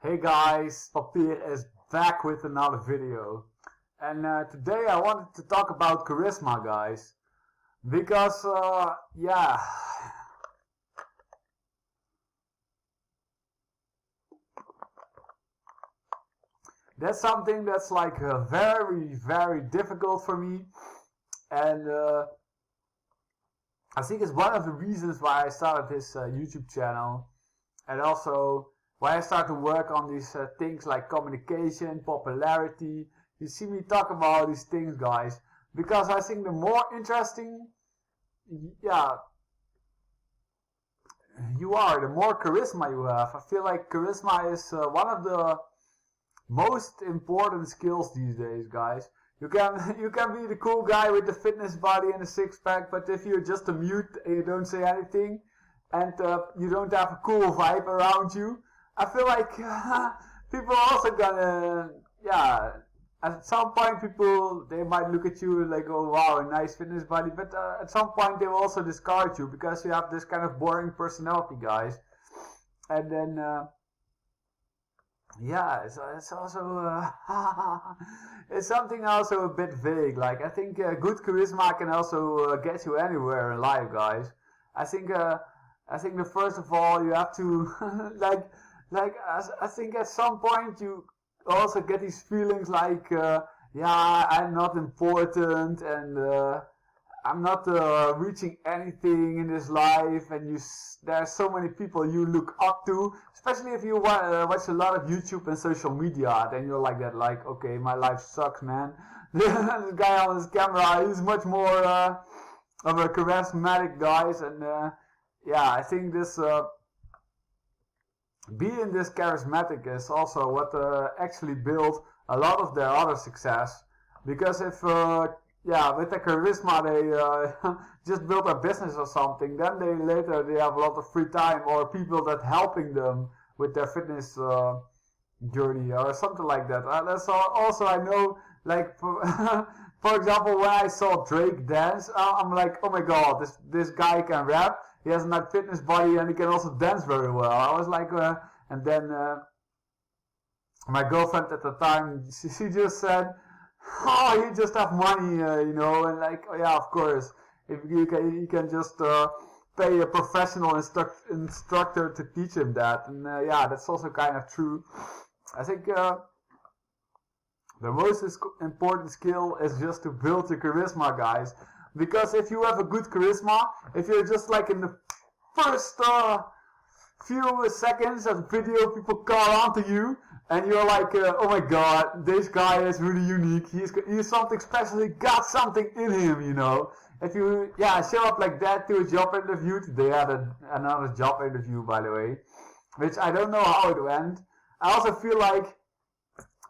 Hey guys, Papier is back with another video. And today I wanted to talk about charisma, guys. Because, that's something that's like very, very difficult for me. And I think it's one of the reasons why I started this YouTube channel. And also why I start to work on these things like communication, popularity. You see me talk about these things, guys, because I think the more interesting, you are, the more charisma you have. I feel like charisma is one of the most important skills these days, guys. You can you can be the cool guy with the fitness body and the six pack, but if you're just a mute and you don't say anything, and you don't have a cool vibe around you, I feel like people are also gonna, at some point people, they might look at you like, oh wow, a nice fitness body, but at some point they will also discard you because you have this kind of boring personality, guys. And then, it's also, it's something also a bit vague. Like, I think good charisma can also get you anywhere in life, guys. I think that first of all you have to I think at some point you also get these feelings like I'm not important and I'm not reaching anything in this life, and there are so many people you look up to, especially if you watch a lot of YouTube and social media. Then you're like that, like, okay, my life sucks, man. This guy on his camera, he's much more of a charismatic guys, and I think this being this charismatic is also what actually built a lot of their other success. Because if with the charisma they just build a business or something, then they have a lot of free time, or people that helping them with their fitness journey or something like that. That's also, I know, like for example, when I saw Drake dance, I'm like, oh my god, this guy can rap. He has a nice fitness body and he can also dance very well. I was like, and then my girlfriend at the time, she just said, oh, you just have money, and like, oh yeah, of course, if you can just pay a professional instructor to teach him that, and that's also kind of true. I think the most important skill is just to build your charisma, guys. Because if you have a good charisma, if you're just like in the first few seconds of the video, people call on to you, and you're like, oh my god, this guy is really unique. He's something special. He got something in him, If you show up like that to a job interview, today I had another job interview, by the way, which I don't know how it went. I also feel like,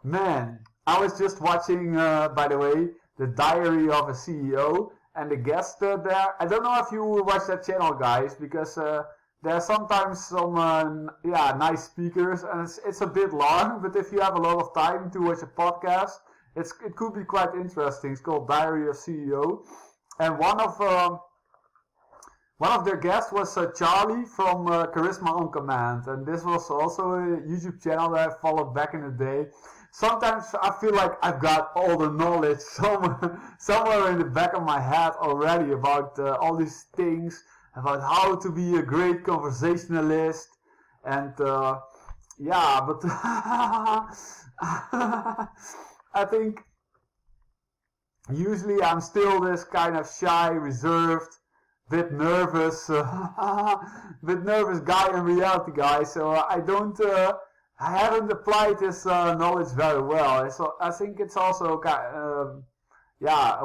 man, I was just watching, by the way, The Diary of a CEO. And the guest there, I don't know if you watch that channel, guys, because there are sometimes some nice speakers, and it's a bit long, but if you have a lot of time to watch a podcast, it could be quite interesting. It's called Diary of CEO, and one of their guests was Charlie from Charisma on Command, and this was also a YouTube channel that I followed back in the day. Sometimes I feel like I've got all the knowledge somewhere in the back of my head already about all these things, about how to be a great conversationalist, and but I think usually I'm still this kind of shy, reserved, bit nervous guy in reality, guys. So I haven't applied this knowledge very well. So I think it's also a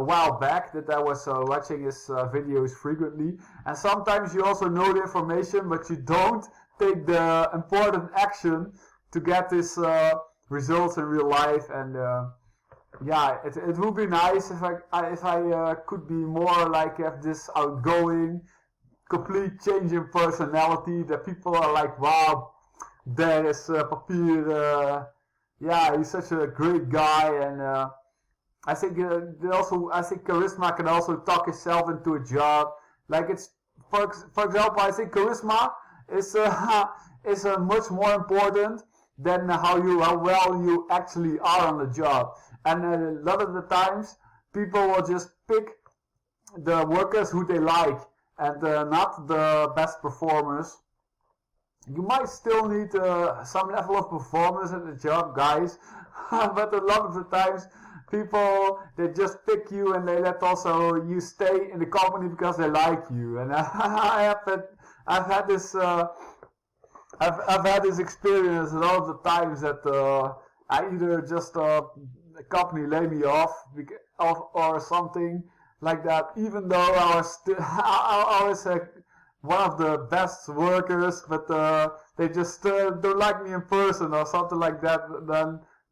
while back that I was watching his videos frequently. And sometimes you also know the information, but you don't take the important action to get this results in real life. And it would be nice if I could be more like, have this outgoing, complete change in personality, that people are like, wow, there is Papier, he's such a great guy. And I think charisma can also talk itself into a job. Like, it's for example, I think charisma is much more important than how well you actually are on the job. And a lot of the times, people will just pick the workers who they like, and not the best performers. You might still need some level of performance at the job, guys, but a lot of the times people, they just pick you and they let also you stay in the company because they like you. And I've had this experience a lot of the times that I either just a company lay me off or something like that, even though I was one of the best workers, but they just don't like me in person or something like that.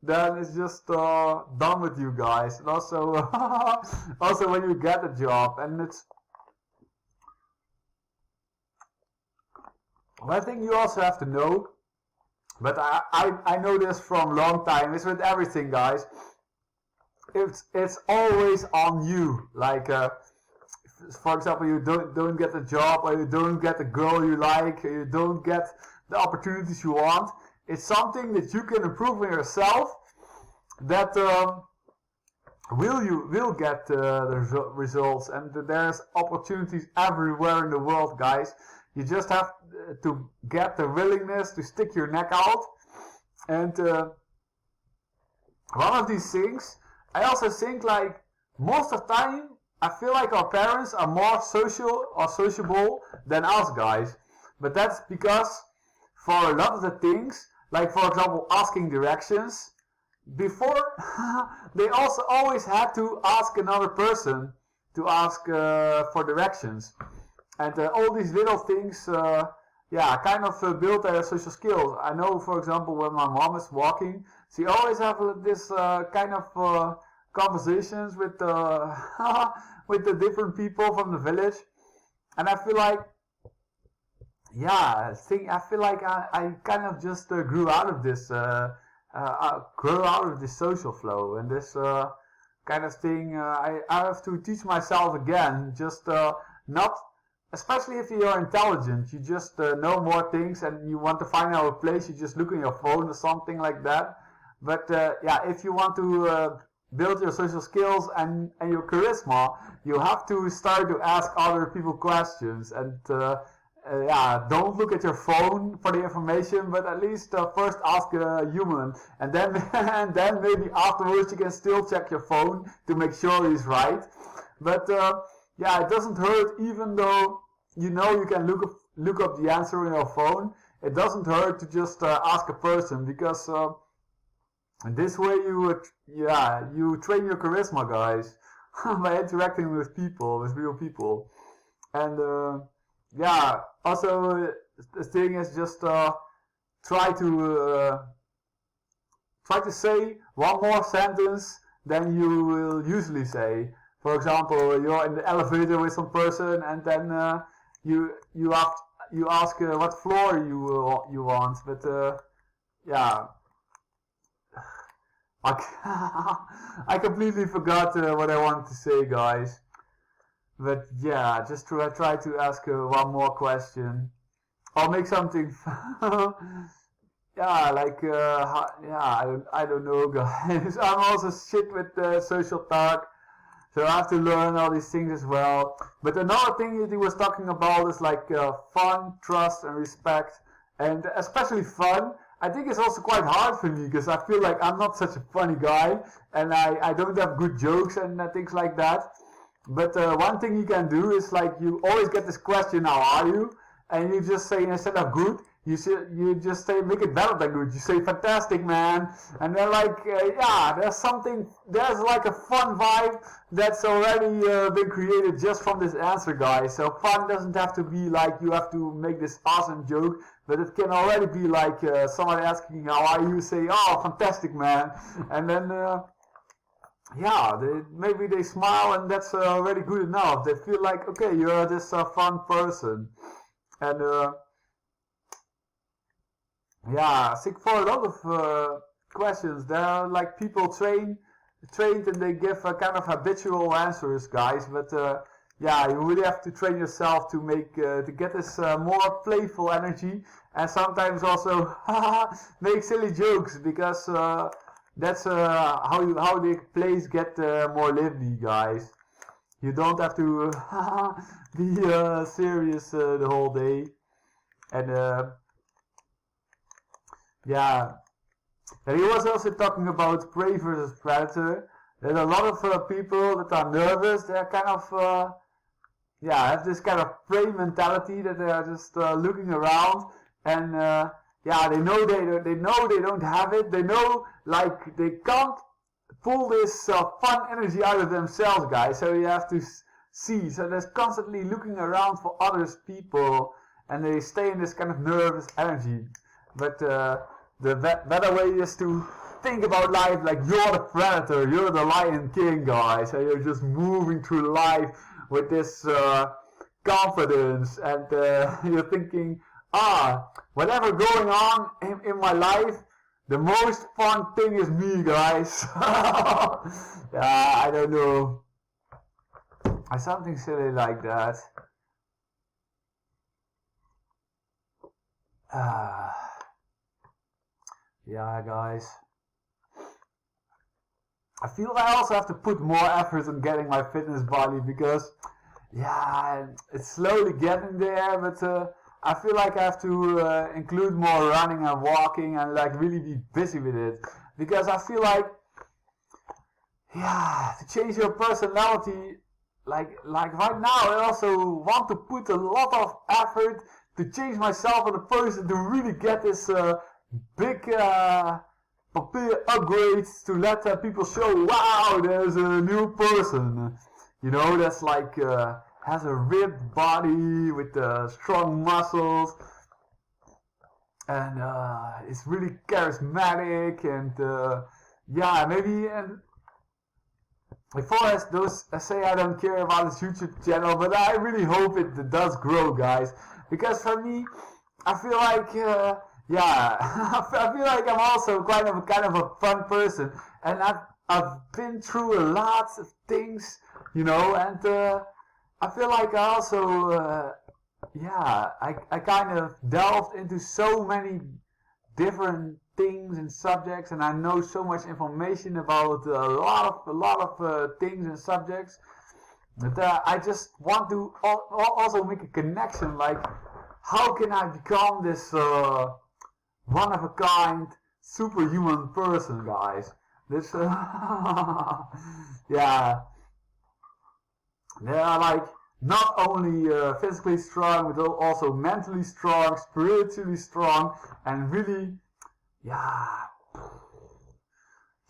Then it's just done with you guys. And also, also when you get a job, and it's one thing you also have to know. But I know this from a long time. It's with everything, guys. It's always on you. Like, for example, you don't get the job, or you don't get the girl you like, or you don't get the opportunities you want. It's something that you can improve on yourself. That will get the results, and there's opportunities everywhere in the world, guys. You just have to get the willingness to stick your neck out. And one of these things, I also think, like, most of the time, I feel like our parents are more social or sociable than us, guys. But that's because for a lot of the things, like for example asking directions, before they also always had to ask another person to ask for directions. And all these little things, kind of build their social skills. I know, for example, when my mom is walking, she always have this kind of conversations with with the different people from the village, and I feel like, I feel like I kind of just grew out of this, social flow, and this kind of thing. I have to teach myself again, just not. Especially if you're intelligent, you just know more things and you want to find out a place, you just look on your phone or something like that. But if you want to build your social skills and your charisma, you have to start to ask other people questions. And don't look at your phone for the information, but at least first ask a human. And then, and then maybe afterwards you can still check your phone to make sure he's right. But it doesn't hurt, even though you know you can look up the answer on your phone. It doesn't hurt to just ask a person, because this way you train your charisma, guys, by interacting with people, with real people. And also the thing is just try to say one more sentence than you will usually say. For example, you're in the elevator with some person, and then you ask what floor you want, but I completely forgot what I wanted to say, guys. But just try to ask one more question, or make something. I don't know, guys. I'm also shit with social talk. So I have to learn all these things as well. But another thing that he was talking about is like fun, trust, and respect. And especially fun. I think it's also quite hard for me, because I feel like I'm not such a funny guy. And I don't have good jokes and things like that. But one thing you can do is, like, you always get this question, how are you? And you just say, instead of good, you just say, make it better than good. You say, fantastic, man. And then, like, there's like a fun vibe that's already been created just from this answer, guys. So fun doesn't have to be like you have to make this awesome joke, but it can already be like somebody asking, how are you? Say, oh, fantastic, man. And then, maybe they smile, and that's already good enough. They feel like, okay, you're this fun person. And, I think for a lot of questions, there are like people trained and they give kind of habitual answers, guys. But you really have to train yourself to make to get this more playful energy and sometimes also make silly jokes, because that's how the plays get more lively, guys. You don't have to be serious the whole day. And yeah, and he was also talking about prey versus predator. There's a lot of people that are nervous. They're kind of have this kind of prey mentality, that they are just looking around, and they know they don't have it. They know, like, they can't pull this fun energy out of themselves, guys. So you have to see. So they're constantly looking around for others people, and they stay in this kind of nervous energy. But the better way is to think about life like you're the predator, you're the Lion King, guys. So you're just moving through life with this confidence, and you're thinking, whatever going on in my life, the most fun thing is me, guys. I don't know. Something silly like that. Yeah, guys. I feel I also have to put more effort on getting my fitness body, because it's slowly getting there, but I feel like I have to include more running and walking, and like really be busy with it, because I feel like to change your personality, like right now I also want to put a lot of effort to change myself as a person, to really get this big upgrades, to let people show, wow, there's a new person, you know, that's like has a ripped body with strong muscles, and it's really charismatic, and maybe, and before I say I don't care about his YouTube channel, but I really hope it does grow, guys, because for me, I feel like I feel like I'm also kind of a fun person, and I've been through a lot of things, you know, and I feel like I also I kind of delved into so many different things and subjects, and I know so much information about a lot of things and subjects, that I just want to also make a connection, like, how can I become this one of a kind superhuman person, guys? This they are like not only physically strong, but also mentally strong, spiritually strong, and really,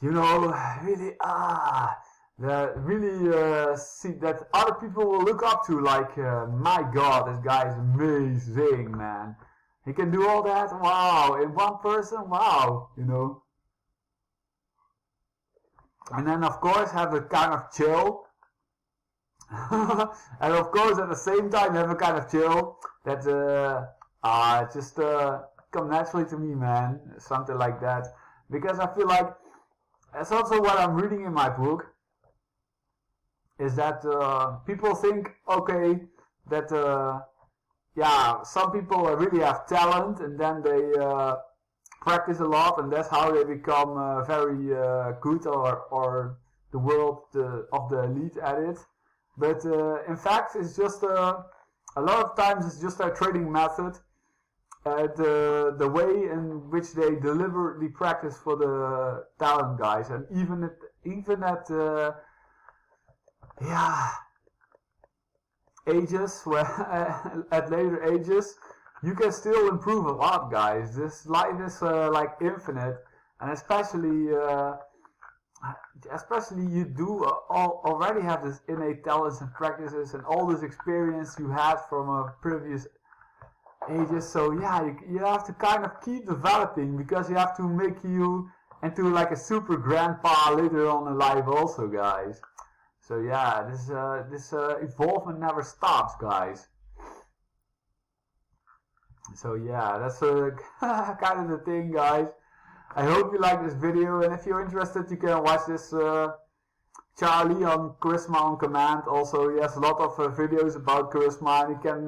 you know, really, that really see that other people will look up to, like, my God, this guy is amazing, man. He can do all that, wow, in one person, wow, you know. And then, of course, have a kind of chill. And of course, at the same time, have a kind of chill that just come naturally to me, man. Something like that, because I feel like that's also what I'm reading in my book. Is that people think, okay, that some people really have talent, and then they practice a lot, and that's how they become very good, or the world of the elite at it. But in fact, it's just a lot of times it's just their training method, the way in which they deliberately practice for the talent, guys, and even at ages, where at later ages, you can still improve a lot, guys. This life is like infinite, and especially you do already have this innate talents and practices and all this experience you had from previous ages. So you have to kind of keep developing, because you have to make you into like a super grandpa later on in life also, guys. So this evolvement never stops, guys. So that's kind of the thing, guys. I hope you like this video, and if you're interested, you can watch this Charlie on Charisma on Command. Also, he has a lot of videos about charisma, and he can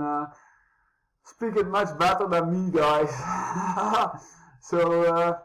speak it much better than me, guys. So